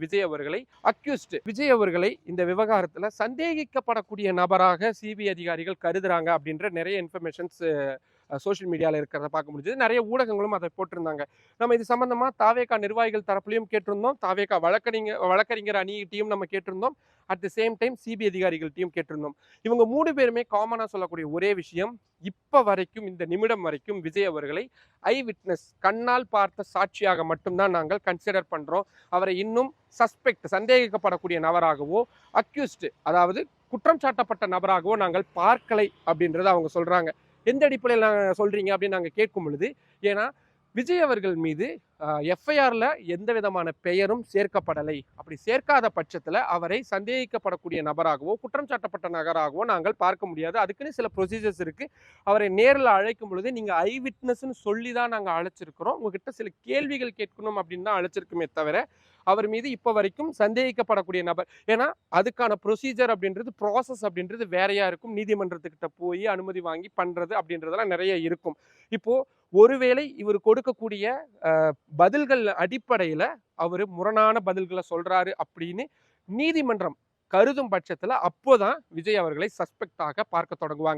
விஜய் அவர்களை விஜய் அவர்களை இந்த விவகாரத்துல சந்தேகிக்கப்படக்கூடிய நபராக சிபிஐ அதிகாரிகள் கருதுறாங்க அப்படின்ற நிறைய இன்ஃபர்மேஷன்ஸ் சோஷியல் மீடியாவில் இருக்கிறத பார்க்க முடிஞ்சது. நிறைய ஊடகங்களும் அதை போட்டிருந்தாங்க. நம்ம இது சம்பந்தமா தாவேகா நிர்வாகிகள் தரப்புலையும் கேட்டிருந்தோம், தாவேகா வழக்கறிஞர் அணிகிட்டையும் நம்ம கேட்டிருந்தோம், at the same time CBI அதிகாரிகள்ட்டையும் கேட்டிருந்தோம். இவங்க 3 பேருமே காமனா சொல்லக்கூடிய ஒரே விஷயம், இப்ப வரைக்கும் இந்த நிமிடம் வரைக்கும் விஜய் அவர்களை ஐ விட்னஸ் கண்ணால் பார்த்த சாட்சியாக மட்டும்தான் நாங்கள் கன்சிடர் பண்றோம். அவரை இன்னும் சந்தேகிக்கப்படக்கூடிய நபராகவோ அதாவது குற்றம் சாட்டப்பட்ட நபராகவோ நாங்கள் பார்க்கலை அப்படின்றத அவங்க சொல்றாங்க. எந்த அடிப்படையில் சொல்றீங்க அப்படின்னு நாங்கள் கேட்கும் பொழுது, ஏன்னா விஜய் அவர்கள் மீது எஃப்ஐஆர்ல எந்த விதமான பெயரும் சேர்க்கப்படலை. அப்படி சேர்க்காத பட்சத்தில் அவரை சந்தேகிக்கப்படக்கூடிய நபராகவோ குற்றம் சாட்டப்பட்ட நபராகவோ நாங்கள் பார்க்க முடியாது. அதுக்குன்னு சில ப்ரொசீஜர்ஸ் இருக்கு. அவரை நேரில் அழைக்கும் பொழுது நீங்க ஐ விட்னஸ்ன்னு சொல்லி தான் நாங்கள் அழைச்சிருக்கிறோம், உங்ககிட்ட சில கேள்விகள் கேட்கணும் அப்படின்னு தான் அழைச்சிருக்குமே தவிர அவர் மீது இப்போ வரைக்கும் சந்தேகிக்கப்படக்கூடிய நபர், ஏன்னா அதுக்கான ப்ரொசீஜர் அப்படின்றது ப்ராசஸ் அப்படின்றது வேறையா இருக்கும். நீதிமன்றத்துக்கிட்ட போய் அனுமதி வாங்கி பண்றது அப்படின்றதெல்லாம் நிறைய இருக்கும். இப்போ ஒருவேளை இவர் கொடுக்கக்கூடிய பதில்கள் அடிப்படையில அவரு முரணான பதில்களை சொல்றாரு அப்படின்னு நீதிமன்றம் கருதும் பட்சத்துல அப்போதான் விஜய் அவர்களை சஸ்பெக்டாக பார்க்க தொடங்குவாங்க.